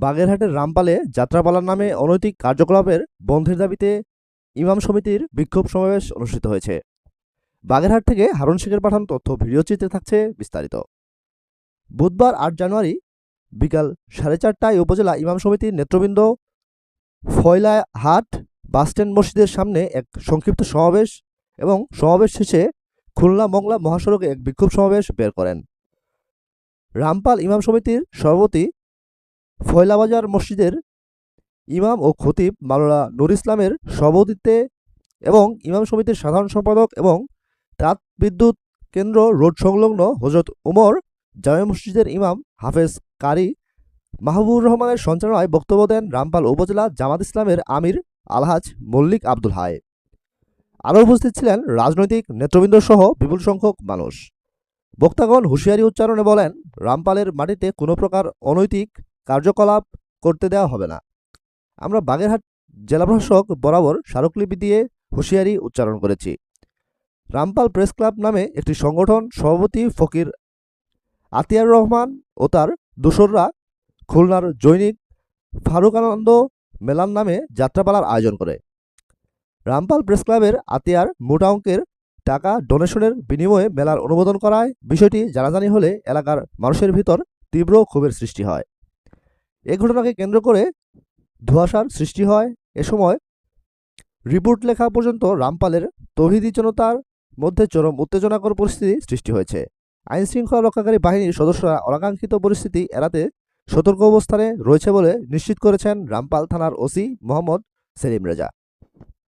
বাগেরহাটের রামপালে যাত্রাপালার নামে অনৈতিক কার্যকলাপের বন্ধের দাবিতে ইমাম সমিতির বিক্ষোভ সমাবেশ অনুষ্ঠিত হয়েছে। বাগেরহাট থেকে হারুন শেখের পাঠানো তথ্য ভিডিওচিত্রে থাকছে বিস্তারিত। বুধবার ৮ জানুয়ারি বিকাল 4:30টায় উপজেলা ইমাম সমিতির নেতৃবৃন্দ ফয়লাহাট বাসস্ট্যান্ড মসজিদের সামনে এক সংক্ষিপ্ত সমাবেশ এবং সমাবেশ শেষে খুলনা মংলা মহাসড়কে এক বিক্ষোভ সমাবেশ বের করেন। রামপাল ইমাম সমিতির সভাপতি ফয়লাবাজার মসজিদের ইমাম ও খতিব মাওলানা নুর ইসলামের সভাপতিত্বে এবং ইমাম সমিতির সাধারণ সম্পাদক এবং তাপবিদ্যুৎ কেন্দ্র রোড সংলগ্ন হযরত উমর জামে মসজিদের ইমাম হাফেজ কারি মাহবুবুর রহমানের সঞ্চালনায় বক্তব্য দেন রামপাল উপজেলা জামাত ইসলামের আমির আলহাজ মল্লিক আব্দুল হাই। আরও উপস্থিত ছিলেন রাজনৈতিক নেতৃবৃন্দ সহ বিপুল সংখ্যক মানুষ। বক্তাগণ হুঁশিয়ারি উচ্চারণে বলেন, রামপালের মাটিতে কোনো প্রকার অনৈতিক কার্যকলাপ করতে দেওয়া হবে না। আমরা বাগেরহাট জেলা প্রশাসক বরাবর স্মারকলিপি দিয়ে হুঁশিয়ারি উচ্চারণ করেছি। রামপাল প্রেস ক্লাব নামে একটি সংগঠন সভাপতি ফকির আতিয়ার রহমান ও তার দোসররা খুলনার জৈনিক ফারুক আনন্দ মেলান নামে যাত্রাপালার আয়োজন করে। রামপাল প্রেস ক্লাবের আতিয়ার মোটা অঙ্কের টাকা ডোনেশনের বিনিময়ে মেলার অনুমোদন করায় বিষয়টি জানাজানি হলে এলাকার মানুষের ভিতর তীব্র ক্ষোভের সৃষ্টি হয়। এ ঘটনাকে কেন্দ্র করে ধোঁয়াশার সৃষ্টি হয়। এ সময় রিপোর্ট লেখা পর্যন্ত রামপালের তৌহিদি জনতার মধ্যে চরম উত্তেজনাকর পরিস্থিতি সৃষ্টি হয়েছে। আইনশৃঙ্খলা রক্ষাকারী বাহিনীর সদস্যরা অনাকাঙ্ক্ষিত পরিস্থিতি এড়াতে সতর্ক অবস্থানে রয়েছে বলে নিশ্চিত করেছেন রামপাল থানার ওসি মোহাম্মদ সেলিম রেজা।